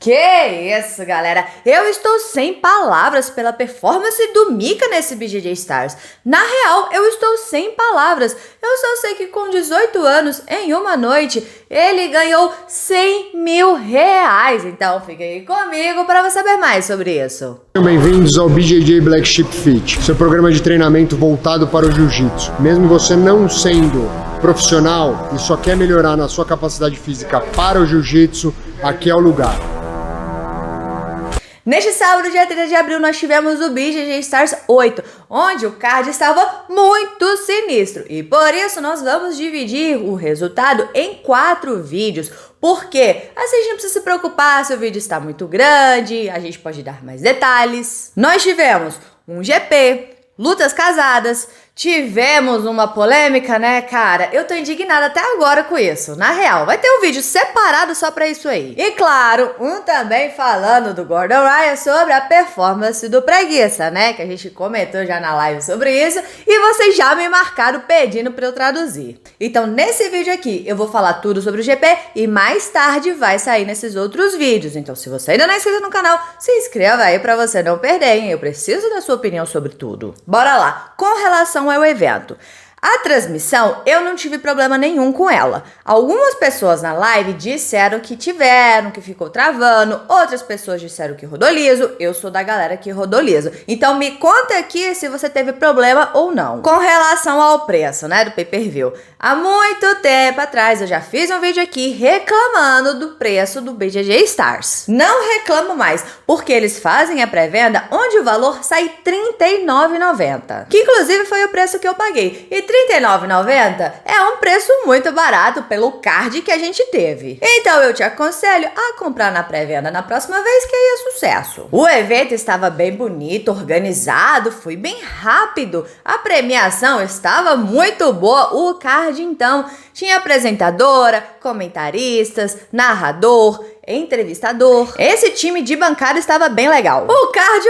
Que isso, galera! Eu estou sem palavras pela performance do Mika nesse BJJ Stars. Na real, eu estou sem palavras. Eu só sei que com 18 anos, em uma noite, ele ganhou 100 mil reais. Então, fique aí comigo para saber mais sobre isso. Bem-vindos ao BJJ Black Sheep Fit, seu programa de treinamento voltado para o jiu-jitsu. Mesmo você não sendo profissional e só quer melhorar na sua capacidade física para o jiu-jitsu, aqui é o lugar. Neste sábado, dia 30 de abril, nós tivemos o BJJ Stars 8, onde o card estava muito sinistro. E por isso nós vamos dividir o resultado em 4 vídeos. Por quê? Assim a gente não precisa se preocupar se o vídeo está muito grande, a gente pode dar mais detalhes. Nós tivemos um GP, lutas casadas, tivemos uma polêmica, né, cara? Eu tô indignada até agora com isso. Na real, vai ter um vídeo separado só pra isso aí. E claro, um também falando do Gordon Ryan sobre a performance do Preguiça, né? Que a gente comentou já na live sobre isso e vocês já me marcaram pedindo pra eu traduzir. Então, nesse vídeo aqui, eu vou falar tudo sobre o GP e mais tarde vai sair nesses outros vídeos. Então, se você ainda não é inscrito no canal, se inscreva aí pra você não perder, hein? Eu preciso da sua opinião sobre tudo. Bora lá! Com relação ao evento. A transmissão, eu não tive problema nenhum com ela. Algumas pessoas na live disseram que tiveram, que ficou travando. Outras pessoas disseram que rodou liso. Eu sou da galera que rodou liso. Então me conta aqui se você teve problema ou não. Com relação ao preço, né, do pay-per-view. Há muito tempo atrás eu já fiz um vídeo aqui reclamando do preço do BJJ Stars. Não reclamo mais, porque eles fazem a pré-venda onde o valor sai R$ 39,90. Que inclusive foi o preço que eu paguei. E R$ 39,90 é um preço muito barato pelo card que a gente teve. Então eu te aconselho a comprar na pré-venda na próxima vez, que aí é sucesso. O evento estava bem bonito, organizado, foi bem rápido. A premiação estava muito boa. O card então tinha apresentadora, comentaristas, narrador, entrevistador. Esse time de bancada estava bem legal. O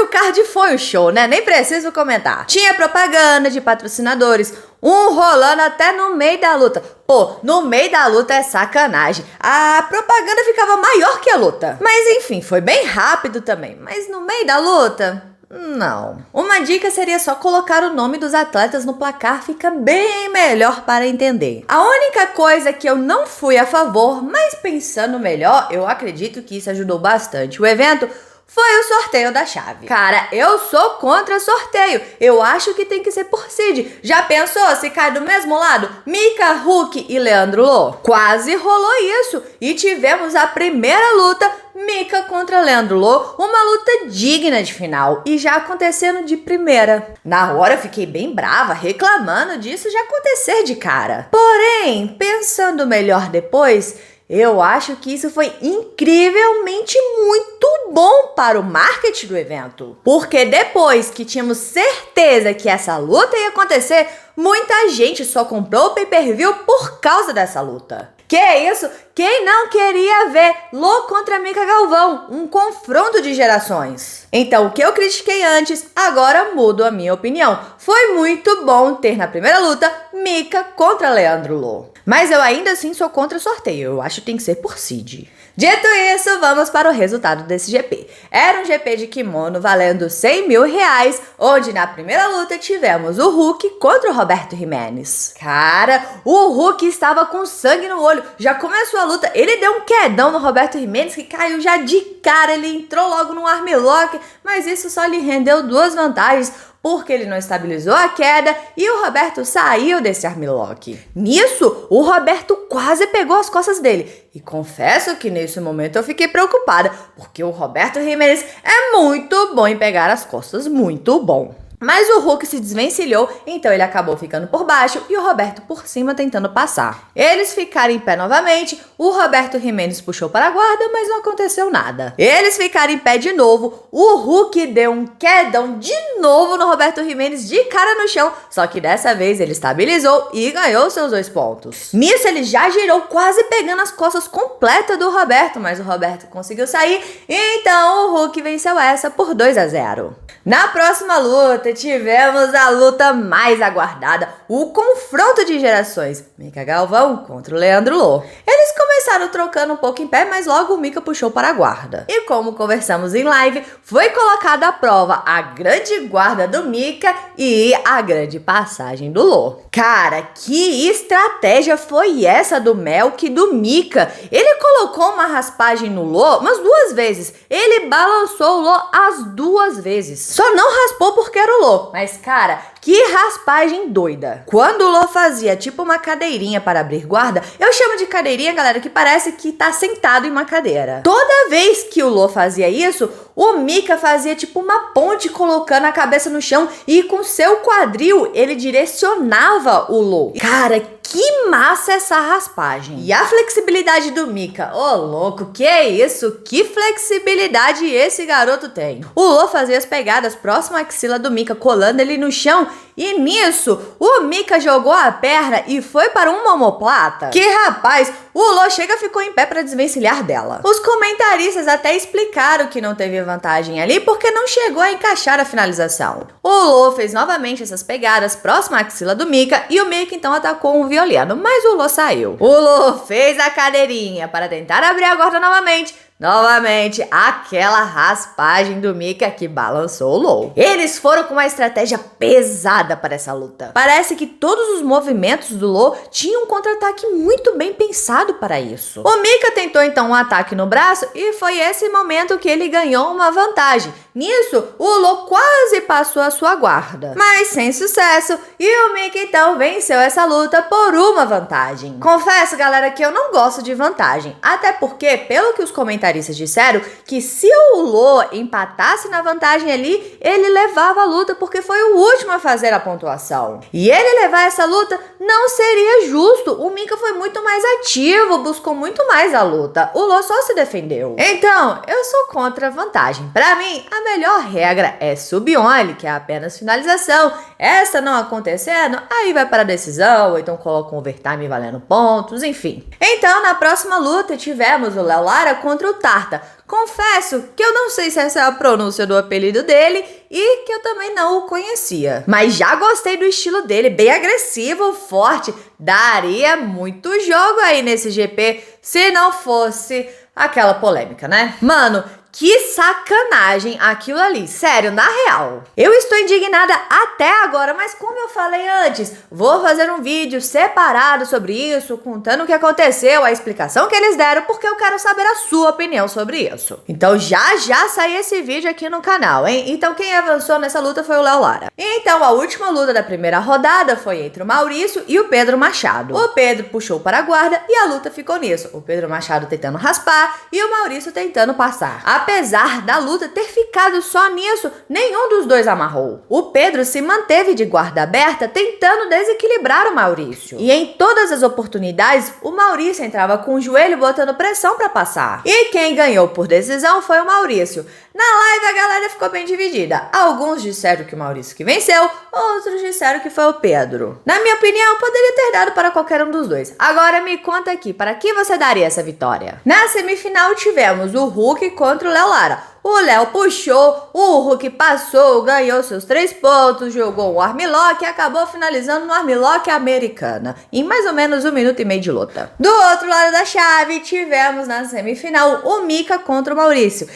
card foi um show, né? Nem preciso comentar. Tinha propaganda de patrocinadores, um rolando até no meio da luta. Pô, no meio da luta é sacanagem. A propaganda ficava maior que a luta. Mas enfim, foi bem rápido também. Mas no meio da luta... não. Uma dica seria só colocar o nome dos atletas no placar, fica bem melhor para entender. A única coisa que eu não fui a favor, mas pensando melhor, eu acredito que isso ajudou bastante o evento, foi o sorteio da chave. Cara, eu sou contra sorteio. Eu acho que tem que ser por seed. Já pensou se cai do mesmo lado? Mika, Hulk e Leandro Lo? Quase rolou isso. E tivemos a primeira luta, Mika contra Leandro Lo, uma luta digna de final. E já acontecendo de primeira. Na hora eu fiquei bem brava, reclamando disso já acontecer de cara. Porém, pensando melhor depois... eu acho que isso foi incrivelmente muito bom para o marketing do evento. Porque depois que tínhamos certeza que essa luta ia acontecer, muita gente só comprou o pay-per-view por causa dessa luta. Que isso? Quem não queria ver Lo contra Mika Galvão? Um confronto de gerações. Então, o que eu critiquei antes, agora mudo a minha opinião. Foi muito bom ter na primeira luta Mika contra Leandro Lo. Mas eu ainda assim sou contra o sorteio. Eu acho que tem que ser por seed. Dito isso, vamos para o resultado desse GP. Era um GP de kimono valendo 100 mil reais, onde na primeira luta tivemos o Hulk contra o Roberto Jimenez. Cara, o Hulk estava com sangue no olho. Já começou a luta, ele deu um quedão no Roberto Jimenez que caiu já de cara. Ele entrou logo no armlock, mas isso só lhe rendeu 2 vantagens. Porque ele não estabilizou a queda e o Roberto saiu desse armlock. Nisso, o Roberto quase pegou as costas dele. E confesso que nesse momento eu fiquei preocupada, porque o Roberto Jimenez é muito bom em pegar as costas, muito bom. Mas o Hulk se desvencilhou, então ele acabou ficando por baixo e o Roberto por cima tentando passar. Eles ficaram em pé novamente, o Roberto Jimenez puxou para a guarda, mas não aconteceu nada. Eles ficaram em pé de novo, o Hulk deu um quedão de novo no Roberto Jimenez de cara no chão, só que dessa vez ele estabilizou e ganhou seus 2 pontos. Nisso ele já girou quase pegando as costas completas do Roberto, mas o Roberto conseguiu sair, então o Hulk venceu essa por 2-0. Na próxima luta luta, tivemos a luta mais aguardada, o confronto de gerações. Mika Galvão contra o Leandro Lô. Eles começaram trocando um pouco em pé, mas logo o Mika puxou para a guarda. E como conversamos em live, foi colocada à prova a grande guarda do Mika e a grande passagem do Lô. Cara, que estratégia foi essa do Melk e do Mika? Ele colocou uma raspagem no Lô umas 2 vezes. Ele balançou o Lô as 2 vezes. Só não raspou porque era o Lô. Mas, cara, que raspagem doida. Quando o Lô fazia tipo uma cadeirinha para abrir guarda, eu chamo de cadeirinha, galera, que parece que tá sentado em uma cadeira. Toda vez que o Lô fazia isso, o Mika fazia tipo uma ponte colocando a cabeça no chão e com seu quadril ele direcionava o Lô. Cara, que massa essa raspagem. E a flexibilidade do Mika. Ô, louco, que é isso? Que flexibilidade esse garoto tem. O Lô fazia as pegadas próximo à axila do Mika, colando ele no chão. E nisso, o Mika jogou a perna e foi para uma omoplata. Que rapaz, o Lô ficou em pé para desvencilhar dela. Os comentaristas até explicaram que não teve vantagem ali porque não chegou a encaixar a finalização. O Lô fez novamente essas pegadas próximo à axila do Mika e o Mika então atacou um violino, mas o Lô saiu. O Lô fez a cadeirinha para tentar abrir a guarda novamente. Novamente, aquela raspagem do Mika que balançou o Lô. Eles foram com uma estratégia pesada para essa luta. Parece que todos os movimentos do Lô tinham um contra-ataque muito bem pensado para isso. O Mika tentou então um ataque no braço e foi esse momento que ele ganhou uma vantagem. Nisso, o Lô quase passou a sua guarda, mas sem sucesso, e o Mika então venceu essa luta por uma vantagem. Confesso, galera, que eu não gosto de vantagem, até porque, pelo que os comentaristas disseram, que se o Lô empatasse na vantagem ali, ele levava a luta porque foi o último a fazer a pontuação. E ele levar essa luta não seria justo. O Mika foi muito mais ativo, buscou muito mais a luta. O Lô só se defendeu. Então, eu sou contra a vantagem. Pra mim, a melhor regra é sub-only, que é apenas finalização. Essa não acontecendo, aí vai para a decisão, ou então coloca um overtime valendo pontos, enfim. Então, na próxima luta, tivemos o Léo Lara contra o Tarta. Confesso que eu não sei se essa é a pronúncia do apelido dele e que eu também não o conhecia. Mas já gostei do estilo dele, bem agressivo, forte. Daria muito jogo aí nesse GP se não fosse aquela polêmica, né? Mano, que sacanagem aquilo ali, sério, na real. Eu estou indignada até agora, mas como eu falei antes, vou fazer um vídeo separado sobre isso, contando o que aconteceu, a explicação que eles deram, porque eu quero saber a sua opinião sobre isso. Então já sai esse vídeo aqui no canal, hein? Então quem avançou nessa luta foi o Léo Lara. Então a última luta da primeira rodada foi entre o Maurício e o Pedro Machado. O Pedro puxou para a guarda e a luta ficou nisso. O Pedro Machado tentando raspar e o Maurício tentando passar. Apesar da luta ter ficado só nisso, nenhum dos dois amarrou. O Pedro se manteve de guarda aberta, tentando desequilibrar o Maurício. E em todas as oportunidades, o Maurício entrava com o joelho botando pressão para passar. E quem ganhou por decisão foi o Maurício. Na live a galera ficou bem dividida. Alguns disseram que o Maurício que venceu, outros disseram que foi o Pedro. Na minha opinião, poderia ter dado para qualquer um dos dois. Agora me conta aqui, para que você daria essa vitória? Na semifinal tivemos o Hulk contra o Léo Lara. O Léo puxou, o Hulk passou, ganhou seus 3 pontos, jogou um armlock e acabou finalizando no armlock americana, em mais ou menos 1 minuto e meio de luta. Do outro lado da chave, tivemos na semifinal o Mika contra o Maurício.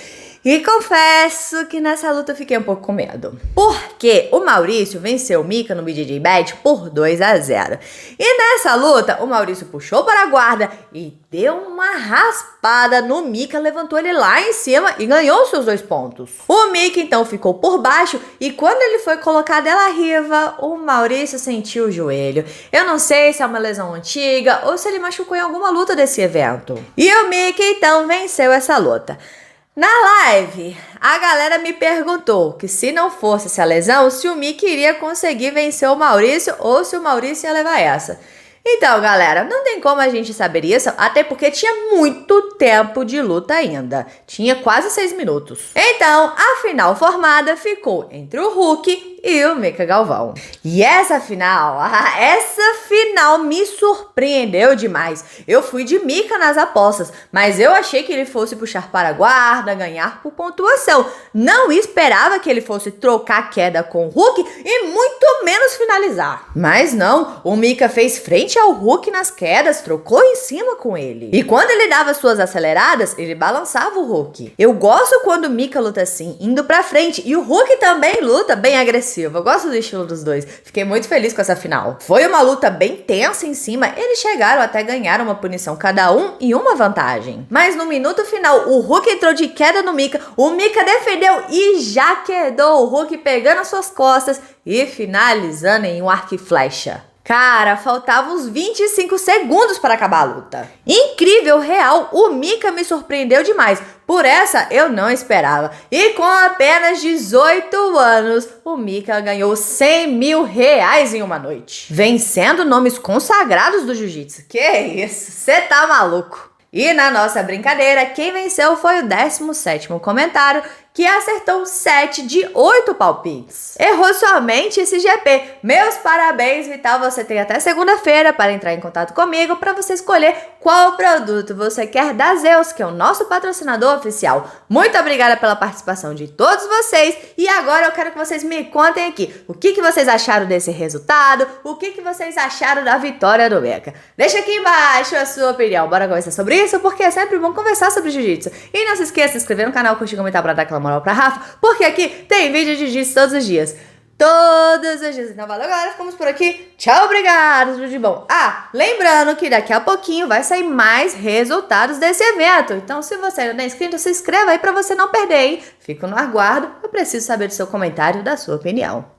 E confesso que nessa luta eu fiquei um pouco com medo. Porque o Maurício venceu o Mika no BJJ Bet por 2-0. E nessa luta, o Maurício puxou para a guarda e deu uma raspada no Mika, levantou ele lá em cima e ganhou seus 2 pontos. O Mika então ficou por baixo e quando ele foi colocar dela riva, o Maurício sentiu o joelho. Eu não sei se é uma lesão antiga ou se ele machucou em alguma luta desse evento. E o Mika então venceu essa luta. Na live, a galera me perguntou que se não fosse essa lesão, se o Mika iria conseguir vencer o Maurício ou se o Maurício ia levar essa. Então, galera, não tem como a gente saber isso, até porque tinha muito tempo de luta ainda. Tinha quase 6 minutos. Então, a final formada ficou entre o Hulk, Hulk e o Mika Galvão. E essa final me surpreendeu demais. Eu fui de Mika nas apostas, mas eu achei que ele fosse puxar para a guarda, ganhar por pontuação. Não esperava que ele fosse trocar queda com o Hulk e muito menos finalizar. Mas não, o Mika fez frente ao Hulk nas quedas, trocou em cima com ele. E quando ele dava suas aceleradas, ele balançava o Hulk. Eu gosto quando o Mika luta assim, indo pra frente, e o Hulk também luta bem agressivo. Eu gosto do estilo dos dois. Fiquei muito feliz com essa final. Foi uma luta bem tensa em cima, eles chegaram até ganhar uma punição cada um e uma vantagem. Mas no minuto final, o Hulk entrou de queda no Mika, o Mika defendeu e já quedou o Hulk pegando as suas costas e finalizando em um arco e flecha. Cara, faltavam uns 25 segundos para acabar a luta. Incrível, real, o Mika me surpreendeu demais. Por essa, eu não esperava. E com apenas 18 anos, o Mika ganhou R$100 mil em uma noite. Vencendo nomes consagrados do jiu-jitsu. Que isso, você tá maluco. E na nossa brincadeira, quem venceu foi o 17º comentário, que acertou 7 de 8 palpites. Errou somente esse GP. Meus parabéns, Vital. Você tem até segunda-feira para entrar em contato comigo para você escolher qual produto você quer da Zeus, que é o nosso patrocinador oficial. Muito obrigada pela participação de todos vocês. E agora eu quero que vocês me contem aqui o que vocês acharam desse resultado, o que vocês acharam da vitória do Mika. Deixa aqui embaixo a sua opinião. Bora conversar sobre isso, porque é sempre bom conversar sobre jiu-jitsu. E não se esqueça de se inscrever no canal, curtir e comentar para dar aquela moral pra Rafa, porque aqui tem vídeo de jiu-jitsu todos os dias. Todos os dias. Então valeu, galera. Ficamos por aqui. Tchau, obrigado. Tudo de bom. Lembrando que daqui a pouquinho vai sair mais resultados desse evento. Então, se você ainda não é inscrito, se inscreva aí pra você não perder, hein? Fico no aguardo. Eu preciso saber do seu comentário, da sua opinião.